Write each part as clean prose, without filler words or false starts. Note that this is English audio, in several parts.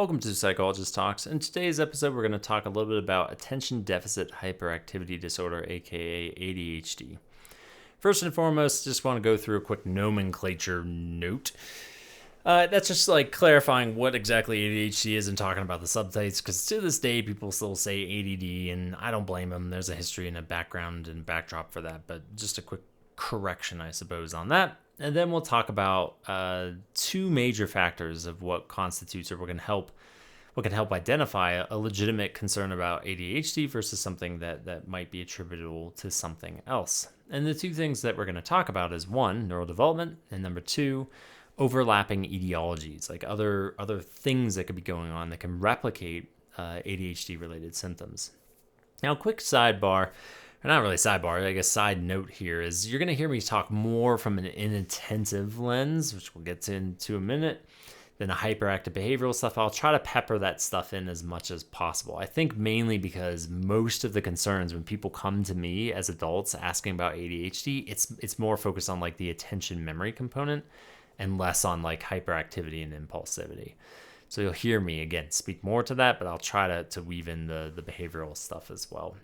Welcome to Psychologist Talks. In today's episode, we're going to talk a little bit about attention deficit hyperactivity disorder, aka ADHD. First and foremost, just want to go through a quick nomenclature note. That's just like clarifying what exactly ADHD is and talking about the subtypes, because to this day, people still say ADD, and I don't blame them. There's a history and a background and backdrop for that, but just a quick correction, I suppose, on that. And then we'll talk about two major factors of what constitutes or what can help identify a legitimate concern about ADHD versus something that might be attributable to something else. And the two things that we're going to talk about is one, neurodevelopment, and number two, overlapping etiologies, like other things that could be going on that can replicate ADHD-related symptoms. Now, quick sidebar. Or not really sidebar, I guess side note here is you're going to hear me talk more from an inattentive lens, which we'll get into in a minute, than a hyperactive behavioral stuff. I'll try to pepper that stuff in as much as possible. I think mainly because most of the concerns when people come to me as adults asking about ADHD, it's more focused on like the attention memory component and less on like hyperactivity and impulsivity. So you'll hear me, again, speak more to that, but I'll try to weave in the behavioral stuff as well.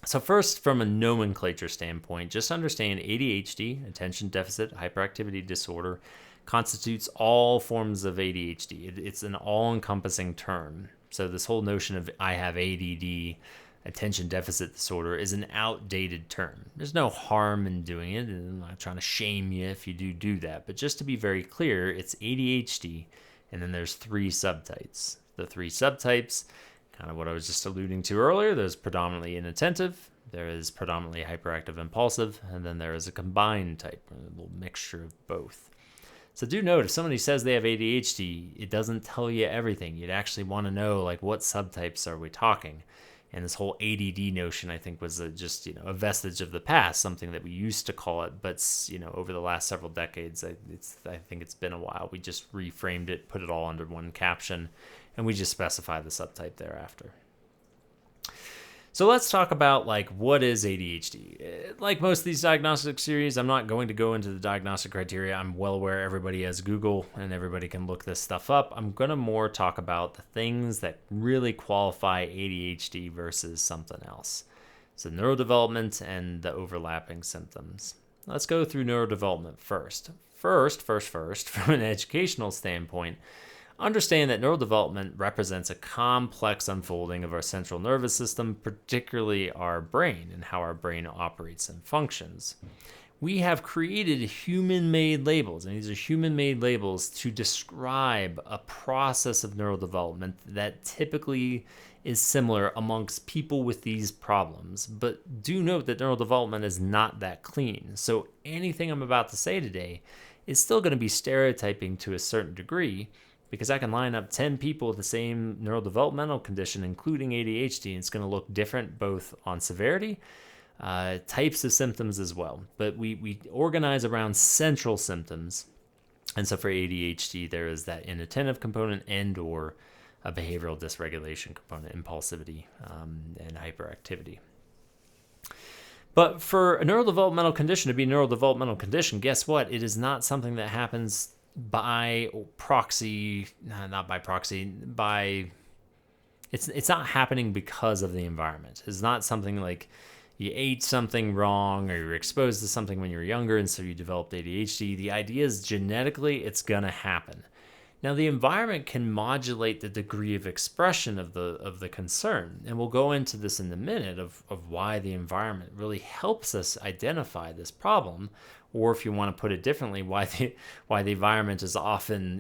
So first, from a nomenclature standpoint, just understand ADHD, attention deficit hyperactivity disorder, constitutes all forms of ADHD. It's an all-encompassing term. So this whole notion of I have ADD, attention deficit disorder, is an outdated term. There's no harm in doing it, and I'm not trying to shame you if you do that. But just to be very clear, it's ADHD, and then there's three subtypes. The three subtypes, kind of what I was just alluding to earlier, there's predominantly inattentive, there is predominantly hyperactive impulsive, and then there is a combined type, a little mixture of both. So do note, if somebody says they have ADHD, it doesn't tell you everything. You'd actually want to know, like, what subtypes are we talking? And this whole ADD notion, I think, was just a vestige of the past, something that we used to call it. But, over the last several decades, I think it's been a while. We just reframed it, put it all under one caption, and we just specify the subtype thereafter. So let's talk about what is ADHD. Like most of these diagnostic series, I'm not going to go into the diagnostic criteria. I'm well aware everybody has Google and everybody can look this stuff up. I'm going to more talk about the things that really qualify ADHD versus something else. So neurodevelopment and the overlapping symptoms. Let's go through neurodevelopment first. First, from an educational standpoint, understand that neurodevelopment represents a complex unfolding of our central nervous system, particularly our brain and how our brain operates and functions. We have created human-made labels, and these are human-made labels to describe a process of neurodevelopment that typically is similar amongst people with these problems. But do note that neurodevelopment is not that clean. So anything I'm about to say today is still going to be stereotyping to a certain degree, because I can line up 10 people with the same neurodevelopmental condition, including ADHD, and it's going to look different both on severity, types of symptoms as well. But we organize around central symptoms. And so for ADHD, there is that inattentive component and or a behavioral dysregulation component, impulsivity, and hyperactivity. But for a neurodevelopmental condition to be a neurodevelopmental condition, guess what? It is not something that happens by proxy, not by proxy, by it's not happening because of the environment. It's not something like you ate something wrong or you were exposed to something when you were younger and so you developed ADHD. The idea is genetically it's gonna happen. Now the environment can modulate the degree of expression of the concern, and we'll go into this in a minute of why the environment really helps us identify this problem. Or if you want to put it differently, why the environment is often,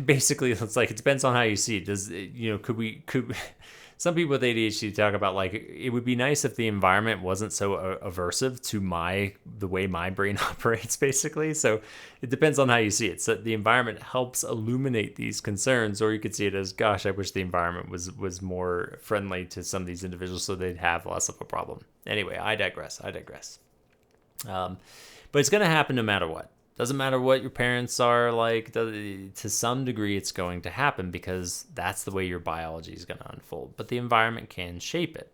basically it's like it depends on how you see it. Could some people with ADHD talk about it would be nice if the environment wasn't so aversive to the way my brain operates, basically. So it depends on how you see it. So the environment helps illuminate these concerns, or you could see it as, gosh, I wish the environment was more friendly to some of these individuals so they'd have less of a problem. Anyway, I digress. But it's going to happen no matter what. Doesn't matter what your parents are like, to some degree it's going to happen because that's the way your biology is going to unfold. But the environment can shape it.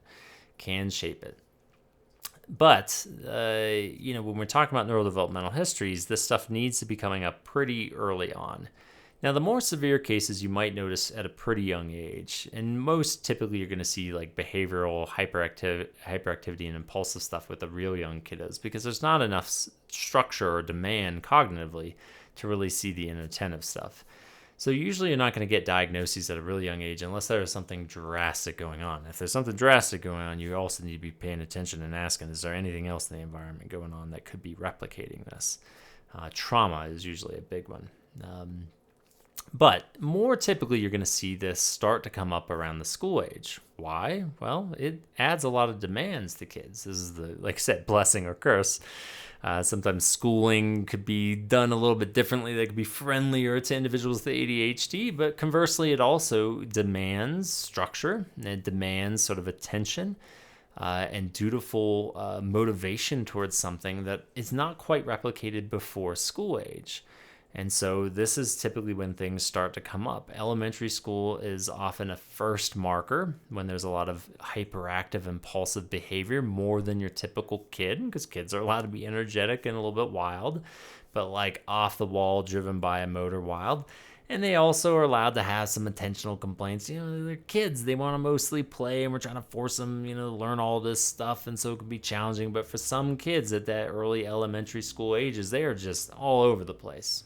But, when we're talking about neurodevelopmental histories, this stuff needs to be coming up pretty early on. Now, the more severe cases you might notice at a pretty young age, and most typically you're going to see like behavioral hyperactivity and impulsive stuff with the real young kiddos because there's not enough structure or demand cognitively to really see the inattentive stuff. So usually you're not going to get diagnoses at a really young age unless there is something drastic going on. If there's something drastic going on, you also need to be paying attention and asking, is there anything else in the environment going on that could be replicating this? Trauma is usually a big one. But more typically, you're going to see this start to come up around the school age. Why? Well, it adds a lot of demands to kids. This is like I said, blessing or curse. Sometimes schooling could be done a little bit differently. They could be friendlier to individuals with ADHD, but conversely, it also demands structure and it demands sort of attention and dutiful motivation towards something that is not quite replicated before school age. And so this is typically when things start to come up. Elementary school is often a first marker when there's a lot of hyperactive, impulsive behavior, more than your typical kid, because kids are allowed to be energetic and a little bit wild, but like off the wall, driven by a motor wild. And they also are allowed to have some attentional complaints. They're kids. They want to mostly play, and we're trying to force them, to learn all this stuff. And so it can be challenging. But for some kids at that early elementary school ages, they are just all over the place.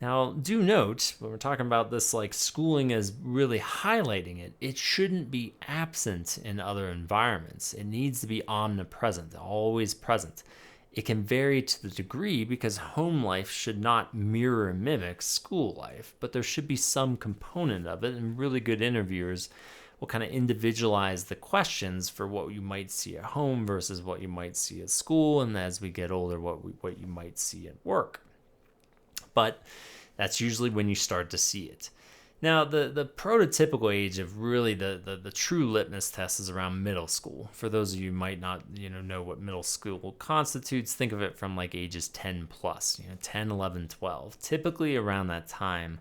Now, do note, when we're talking about this, like schooling as really highlighting it, it shouldn't be absent in other environments. It needs to be omnipresent, always present. It can vary to the degree because home life should not mirror and mimic school life, but there should be some component of it, and really good interviewers will kind of individualize the questions for what you might see at home versus what you might see at school, and as we get older, what you might see at work. But that's usually when you start to see it. Now, the prototypical age of really the true litmus test is around middle school. For those of you who might not know what middle school constitutes, think of it from like ages 10 plus, 10, 11, 12. Typically around that time,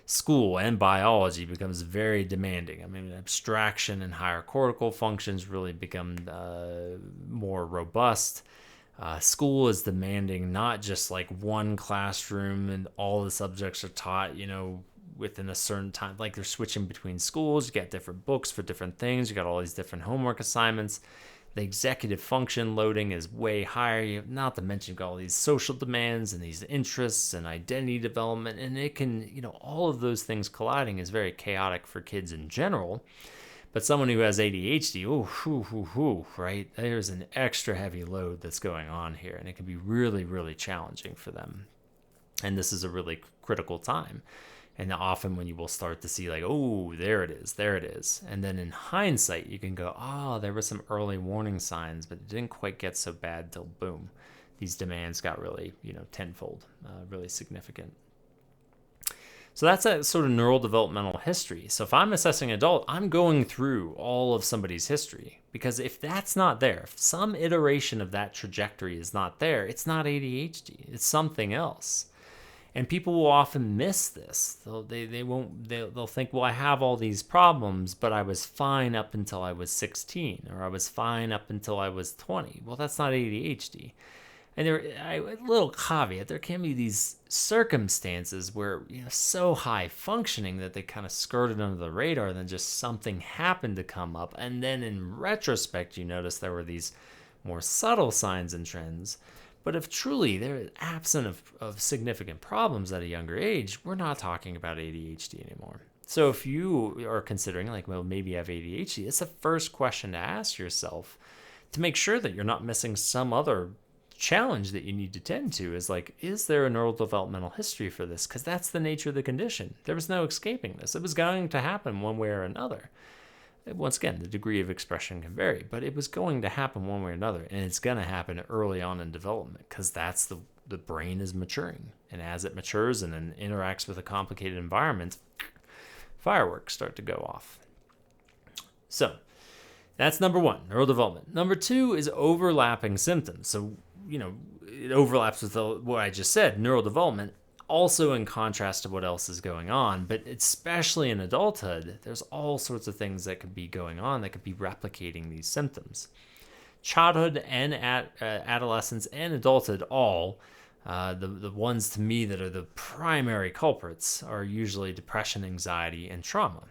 school and biology becomes very demanding. I mean, abstraction and higher cortical functions really become more robust. School is demanding not just like one classroom and all the subjects are taught, within a certain time. Like they're switching between schools. You got different books for different things. You got all these different homework assignments. The executive function loading is way higher. Not to mention you've got all these social demands and these interests and identity development. And it can, all of those things colliding is very chaotic for kids in general. But someone who has ADHD, right? There's an extra heavy load that's going on here, and it can be really, really challenging for them. And this is a really critical time. And often when you will start to see like, oh, there it is. And then in hindsight, you can go, there were some early warning signs, but it didn't quite get so bad till boom. These demands got really, tenfold, really significant. So that's a sort of neurodevelopmental history. So if I'm assessing an adult, I'm going through all of somebody's history. Because if that's not there, if some iteration of that trajectory is not there, it's not ADHD. It's something else. And people will often miss this. They'll think, well, I have all these problems, but I was fine up until I was 16, or I was fine up until I was 20. Well, that's not ADHD. And a little caveat, there can be these circumstances where, so high functioning that they kind of skirted under the radar, and then just something happened to come up. And then in retrospect, you notice there were these more subtle signs and trends. But if truly they're absent of significant problems at a younger age, we're not talking about ADHD anymore. So if you are considering like, well, maybe you have ADHD, it's the first question to ask yourself to make sure that you're not missing some other challenge that you need to tend to. Is like, is there a neurodevelopmental history for this? Because that's the nature of the condition. There was no escaping this. It was going to happen one way or another. Once again, the degree of expression can vary, but it was going to happen one way or another, and it's going to happen early on in development because that's the brain is maturing. And as it matures and then interacts with a complicated environment, fireworks start to go off. So that's number one, neurodevelopment. Number two is overlapping symptoms. So, it overlaps with what I just said, neurodevelopment, also in contrast to what else is going on. But especially in adulthood, there's all sorts of things that could be going on that could be replicating these symptoms. childhood and adolescence and adulthood all, the ones to me that are the primary culprits are usually depression, anxiety, and trauma.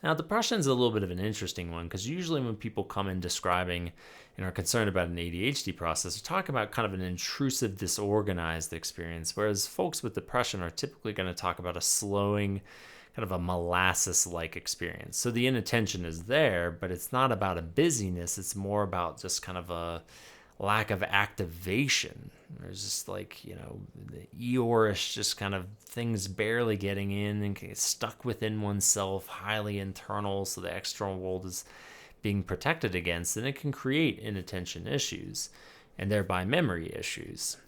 Now, depression is a little bit of an interesting one because usually when people come in describing and are concerned about an ADHD process, they're talking about kind of an intrusive, disorganized experience, whereas folks with depression are typically going to talk about a slowing, kind of a molasses-like experience. So the inattention is there, but it's not about a busyness. It's more about just kind of a lack of activation. There's just like, the Eeyore-ish, just kind of things barely getting in and get stuck within oneself, highly internal, so the external world is being protected against, and it can create inattention issues and thereby memory issues.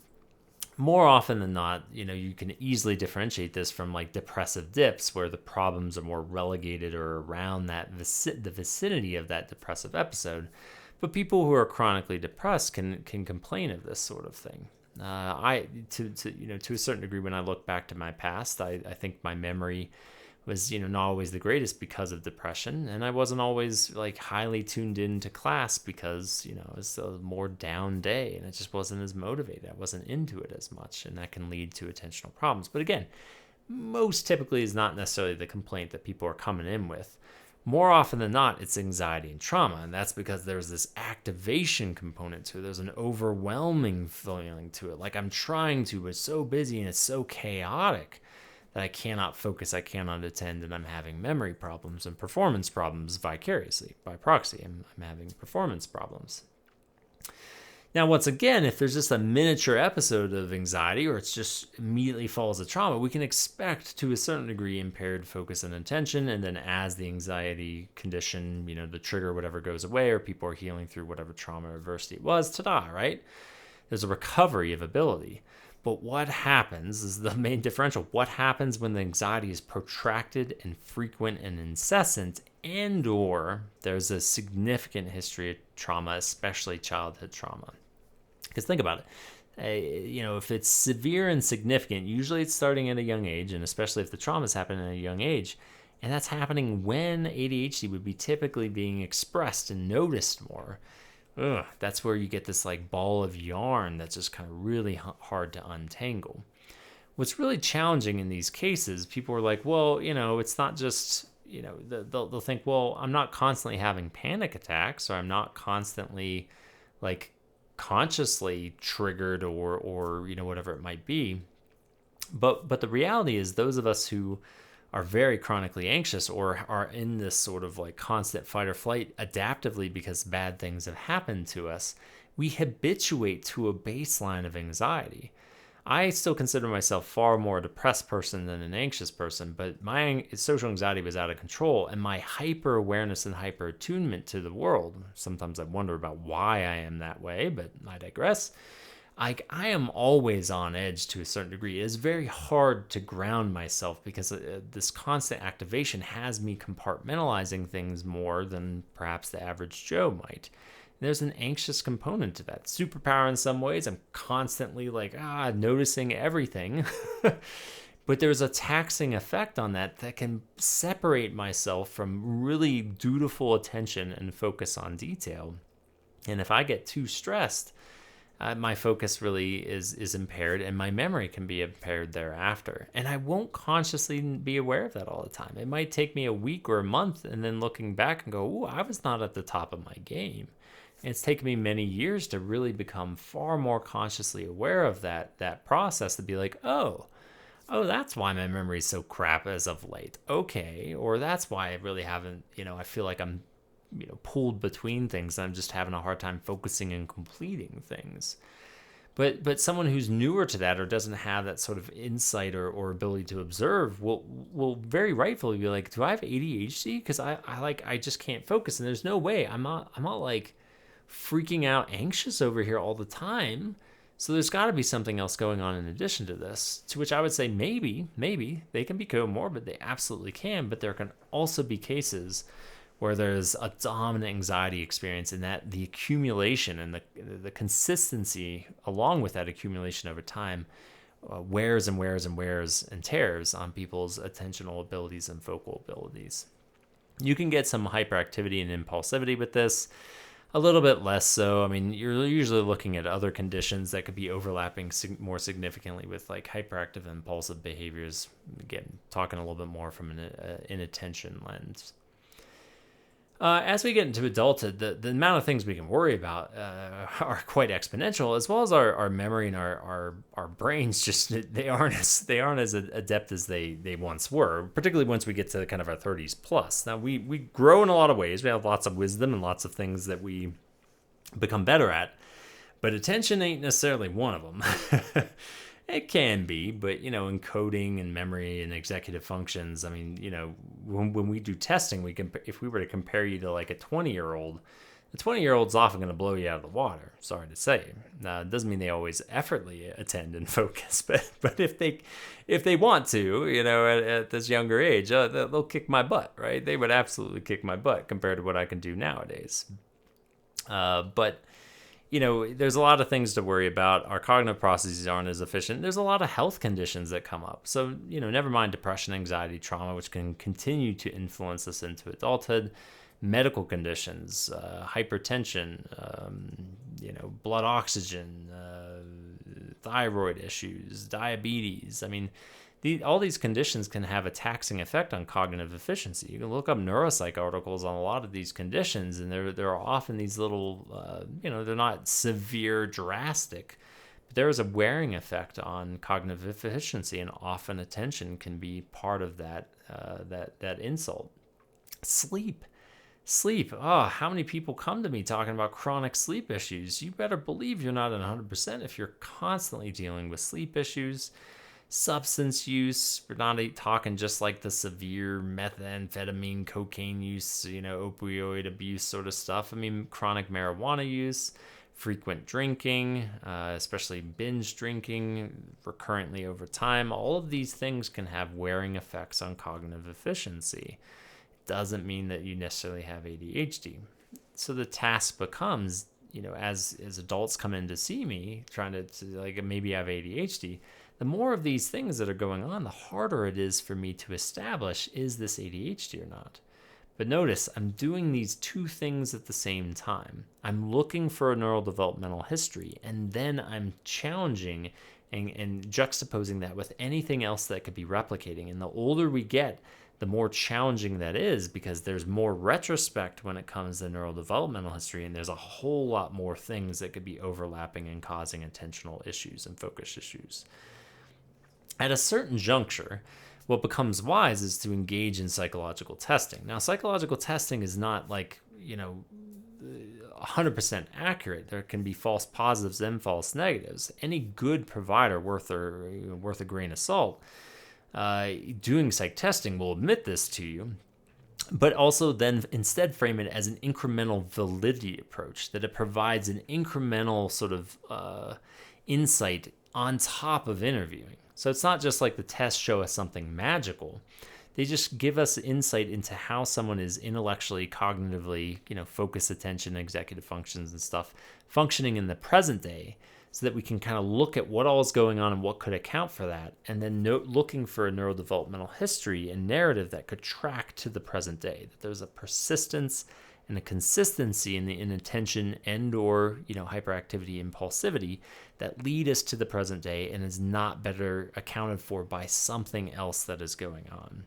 More often than not, you can easily differentiate this from like depressive dips where the problems are more relegated or around the vicinity of that depressive episode. But people who are chronically depressed can complain of this sort of thing. To a certain degree, when I look back to my past, I think my memory was not always the greatest because of depression, and I wasn't always like highly tuned into class because it was a more down day and it just wasn't as motivated. I wasn't into it as much, and that can lead to attentional problems. But again, most typically is not necessarily the complaint that people are coming in with. More often than not, it's anxiety and trauma, and that's because there's this activation component to it. There's an overwhelming feeling to it. Like I'm trying to, but it's so busy and it's so chaotic that I cannot focus, I cannot attend, and I'm having memory problems and performance problems vicariously. By proxy, I'm having performance problems. Now, once again, if there's just a miniature episode of anxiety or it's just immediately follows a trauma, we can expect to a certain degree impaired focus and attention. And then as the anxiety condition, the trigger, whatever goes away, or people are healing through whatever trauma or adversity it was, ta-da, right? There's a recovery of ability. But what happens is the main differential. What happens when the anxiety is protracted and frequent and incessant, and or there's a significant history of trauma, especially childhood trauma? Because think about it. If it's severe and significant, usually it's starting at a young age, and especially if the trauma is happening at a young age, and that's happening when ADHD would be typically being expressed and noticed more. That's where you get this like ball of yarn that's just kind of really hard to untangle. What's really challenging in these cases, people are like, well, it's not just, they'll think, well, I'm not constantly having panic attacks, or I'm not constantly like consciously triggered or whatever it might be. But the reality is those of us who are very chronically anxious or are in this sort of like constant fight or flight adaptively because bad things have happened to us, we habituate to a baseline of anxiety. I still consider myself far more a depressed person than an anxious person, but my social anxiety was out of control, and my hyper awareness and hyper attunement to the world, sometimes I wonder about why I am that way, but I digress. I am always on edge to a certain degree. It is very hard to ground myself because this constant activation has me compartmentalizing things more than perhaps the average Joe might. And there's an anxious component to that. Superpower in some ways. I'm constantly like, noticing everything. But there's a taxing effect on that can separate myself from really dutiful attention and focus on detail. And if I get too stressed, my focus really is impaired, and my memory can be impaired thereafter. And I won't consciously be aware of that all the time. It might take me a week or a month, and then looking back and go, ooh, I was not at the top of my game. And it's taken me many years to really become far more consciously aware of that process, to be like, oh, that's why my memory is so crap as of late. Okay, or that's why I really haven't, I feel like I'm pulled between things. I'm just having a hard time focusing and completing things. But someone who's newer to that or doesn't have that sort of insight or ability to observe will very rightfully be like, do I have ADHD? Because I just can't focus, and there's no way. I'm not like freaking out anxious over here all the time. So there's got to be something else going on in addition to this, to which I would say maybe they can be comorbid. They absolutely can, but there can also be cases where there's a dominant anxiety experience, and that the accumulation and the consistency along with that accumulation over time wears and wears and wears and tears on people's attentional abilities and focal abilities. You can get some hyperactivity and impulsivity with this. A little bit less so. I mean, you're usually looking at other conditions that could be overlapping more significantly with like hyperactive impulsive behaviors. Again, talking a little bit more from an inattention lens. As we get into adulthood, the amount of things we can worry about are quite exponential, as well as our memory and our brains. Just they aren't as adept as they once were, particularly once we get to kind of our 30s plus. Now we grow in a lot of ways. We have lots of wisdom and lots of things that we become better at, but attention ain't necessarily one of them. It can be, but, in coding and memory and executive functions, I mean, when we do testing, if we were to compare you to like a 20-year-old, the 20-year-old's often going to blow you out of the water. Sorry to say. Now, it doesn't mean they always effortlessly attend and focus, but if they want to, at this younger age, they'll kick my butt, right? They would absolutely kick my butt compared to what I can do nowadays. But there's a lot of things to worry about. Our cognitive processes aren't as efficient. There's a lot of health conditions that come up. So, never mind depression, anxiety, trauma, which can continue to influence us into adulthood. Medical conditions, hypertension, blood oxygen, thyroid issues, diabetes. I mean, all these conditions can have a taxing effect on cognitive efficiency. You can look up neuropsych articles on a lot of these conditions, and there are often these little, they're not severe, drastic, but there is a wearing effect on cognitive efficiency, and often attention can be part of that insult. Sleep. Oh, how many people come to me talking about chronic sleep issues? You better believe you're not at 100% if you're constantly dealing with sleep issues. Substance use, we're not talking just like the severe methamphetamine, cocaine use, opioid abuse sort of stuff. I mean, chronic marijuana use, frequent drinking, especially binge drinking recurrently over time. All of these things can have wearing effects on cognitive efficiency. It doesn't mean that you necessarily have ADHD. So the task becomes, as adults come in to see me, trying to like maybe I have ADHD, the more of these things that are going on, the harder it is for me to establish, is this ADHD or not? But notice, I'm doing these two things at the same time. I'm looking for a neurodevelopmental history, and then I'm challenging and juxtaposing that with anything else that could be replicating. And the older we get, the more challenging that is, because there's more retrospect when it comes to neurodevelopmental history, and there's a whole lot more things that could be overlapping and causing attentional issues and focus issues. At a certain juncture, what becomes wise is to engage in psychological testing. Now, psychological testing is not like, 100% accurate. There can be false positives and false negatives. Any good provider worth a grain of salt doing psych testing will admit this to you, but also then instead frame it as an incremental validity approach, that it provides an incremental sort of insight on top of interviewing. So it's not just like the tests show us something magical. They just give us insight into how someone is intellectually, cognitively, focus, attention, executive functions and stuff, functioning in the present day, so that we can kind of look at what all is going on and what could account for that, and then looking for a neurodevelopmental history and narrative that could track to the present day, that there's a persistence and a consistency in the inattention and or hyperactivity, impulsivity that lead us to the present day and is not better accounted for by something else that is going on.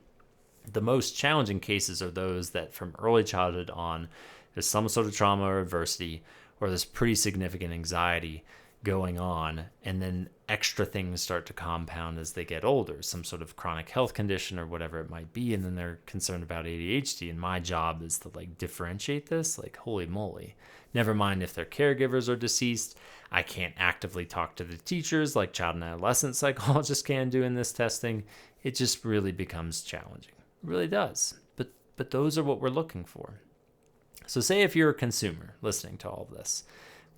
The most challenging cases are those that from early childhood on, there's some sort of trauma or adversity, or there's pretty significant anxiety going on, and then extra things start to compound as they get older, some sort of chronic health condition or whatever it might be, and then they're concerned about ADHD, and my job is to differentiate this. Holy moly. Never mind if their caregivers are deceased. I can't actively talk to the teachers like child and adolescent psychologists can do in this testing. It just really becomes challenging. It really does. But those are what we're looking for. So say if you're a consumer listening to all of this,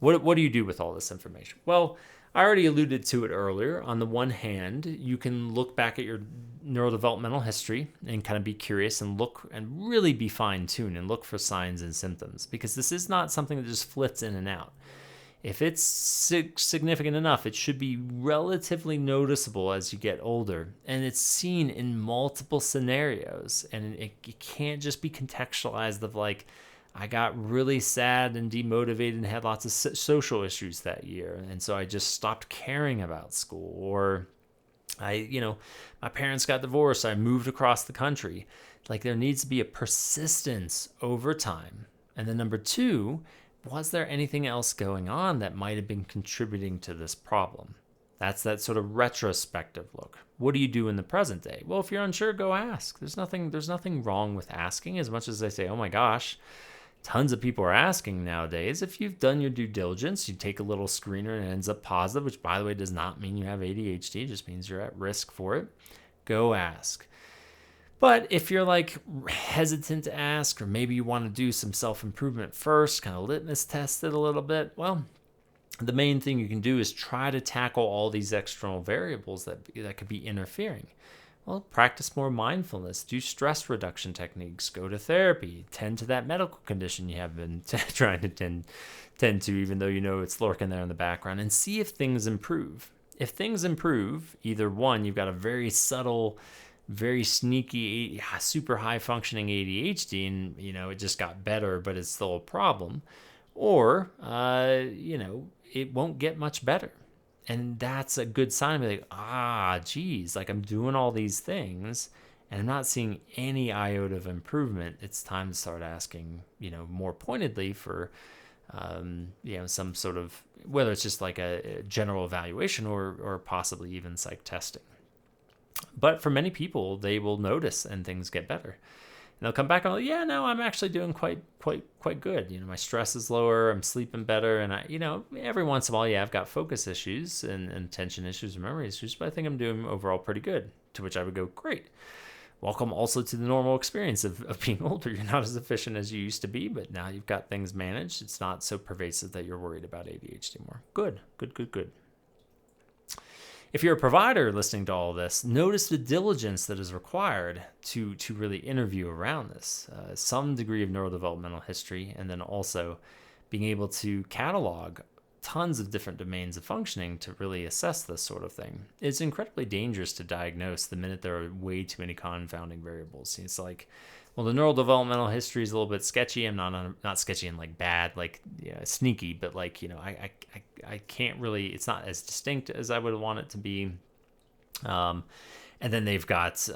what do you do with all this information? Well, I already alluded to it earlier. On the one hand, you can look back at your neurodevelopmental history and kind of be curious and look and really be fine-tuned and look for signs and symptoms, because this is not something that just flits in and out. If it's significant enough, it should be relatively noticeable as you get older, and it's seen in multiple scenarios, and it can't just be contextualized of I got really sad and demotivated and had lots of social issues that year. And so I just stopped caring about school. Or my parents got divorced. I moved across the country. Like, there needs to be a persistence over time. And then number two, was there anything else going on that might have been contributing to this problem? That's that sort of retrospective look. What do you do in the present day? Well, if you're unsure, go ask. There's nothing wrong with asking, as much as I say, oh my gosh, tons of people are asking nowadays. If you've done your due diligence, you take a little screener and it ends up positive, which, by the way, does not mean you have ADHD. It just means you're at risk for it. Go ask. But if you're like hesitant to ask, or maybe you want to do some self-improvement first, kind of litmus test it a little bit, well, the main thing you can do is try to tackle all these external variables that could be interfering. Well, practice more mindfulness, do stress reduction techniques, go to therapy, tend to that medical condition you have been trying to tend to, even though you know it's lurking there in the background, and see if things improve. If things improve, either one, you've got a very subtle, very sneaky, super high functioning ADHD, and it just got better, but it's still a problem, or it won't get much better. And that's a good sign to be like, geez, like I'm doing all these things and I'm not seeing any iota of improvement. It's time to start asking, more pointedly for, some sort of, whether it's just like a general evaluation or possibly even psych testing. But for many people, they will notice and things get better. And they'll come back and go, yeah, no, I'm actually doing quite good. My stress is lower, I'm sleeping better, and every once in a while, I've got focus issues and attention issues and memory issues, but I think I'm doing overall pretty good. To which I would go, great. Welcome also to the normal experience of being older. You're not as efficient as you used to be, but now you've got things managed. It's not so pervasive that you're worried about ADHD more. Good. If you're a provider listening to all this, notice the diligence that is required to really interview around this. Some degree of neurodevelopmental history, and then also being able to catalog tons of different domains of functioning to really assess this sort of thing. It's incredibly dangerous to diagnose the minute there are way too many confounding variables. It's like, well, the neurodevelopmental history is a little bit sketchy. I'm not sketchy and like bad, like sneaky, but like I can't really. It's not as distinct as I would want it to be. And then they've got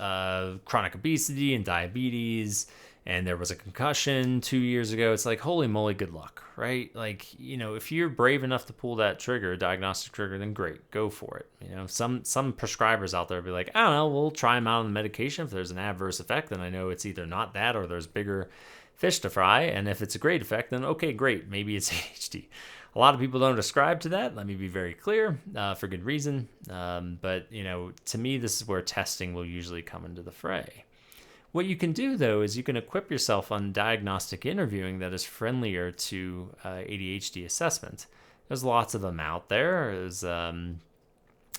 chronic obesity and diabetes, and there was a concussion 2 years ago. It's like, holy moly, good luck, right? Like, if you're brave enough to pull that trigger, diagnostic trigger, then great, go for it. Some prescribers out there will be like, I don't know, we'll try them out on the medication. If there's an adverse effect, then I know it's either not that or there's bigger fish to fry. And if it's a great effect, then okay, great, maybe it's ADHD. A lot of people don't ascribe to that. Let me be very clear, for good reason. But to me, this is where testing will usually come into the fray. What you can do, though, is you can equip yourself on diagnostic interviewing that is friendlier to ADHD assessment. There's lots of them out there. There's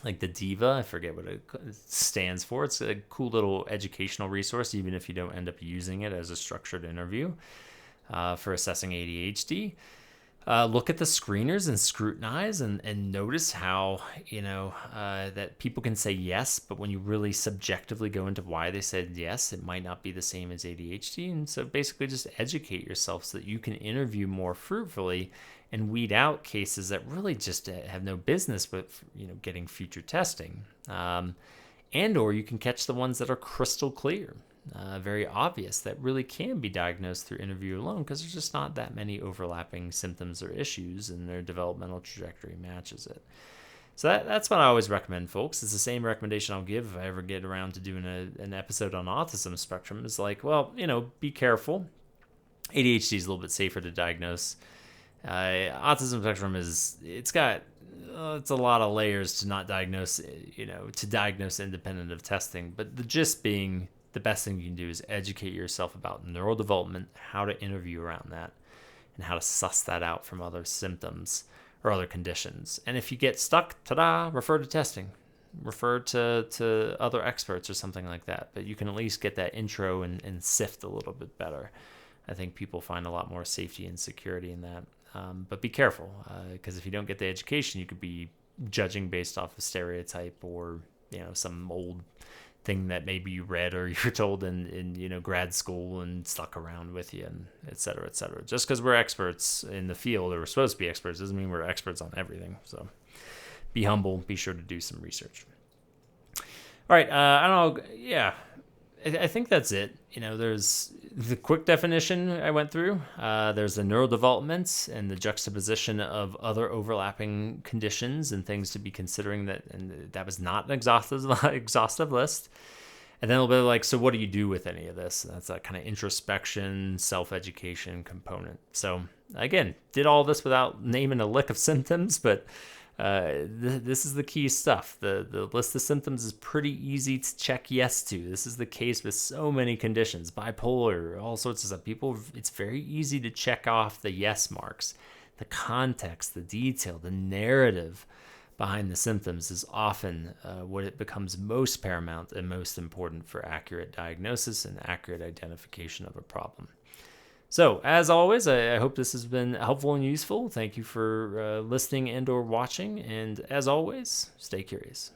like the DIVA, I forget what it stands for. It's a cool little educational resource, even if you don't end up using it as a structured interview for assessing ADHD. Look at the screeners and scrutinize and notice how, that people can say yes, but when you really subjectively go into why they said yes, it might not be the same as ADHD. And so basically just educate yourself so that you can interview more fruitfully and weed out cases that really just have no business with, getting future testing. And or you can catch the ones that are crystal clear. Very obvious, that really can be diagnosed through interview alone because there's just not that many overlapping symptoms or issues and their developmental trajectory matches it. So that's what I always recommend, folks. It's the same recommendation I'll give if I ever get around to doing an episode on autism spectrum. It's like, well, be careful. ADHD is a little bit safer to diagnose. Autism spectrum it's a lot of layers to not diagnose, to diagnose independent of testing. But the gist being, the best thing you can do is educate yourself about neurodevelopment, how to interview around that, and how to suss that out from other symptoms or other conditions. And if you get stuck, refer to testing. Refer to other experts or something like that. But you can at least get that intro and sift a little bit better. I think people find a lot more safety and security in that. But be careful, because if you don't get the education, you could be judging based off a stereotype or some old thing that maybe you read or you're told in grad school and stuck around with you, and et cetera, et cetera. Just because we're experts in the field, or we're supposed to be experts, doesn't mean we're experts on everything. So be humble, be sure to do some research. All right, I don't know. Yeah, I think that's it. There's the quick definition I went through. There's the neurodevelopment and the juxtaposition of other overlapping conditions and things to be considering, and that was not an exhaustive list. And then a little bit so what do you do with any of this? That's that kind of introspection, self-education component. So again, did all this without naming a lick of symptoms, but this is the key stuff. The list of symptoms is pretty easy to check yes to. This is the case with so many conditions, bipolar, all sorts of stuff. People, it's very easy to check off the yes marks. The context, the detail, the narrative behind the symptoms is often what it becomes most paramount and most important for accurate diagnosis and accurate identification of a problem. So, as always, I hope this has been helpful and useful. Thank you for listening and or watching. And as always, stay curious.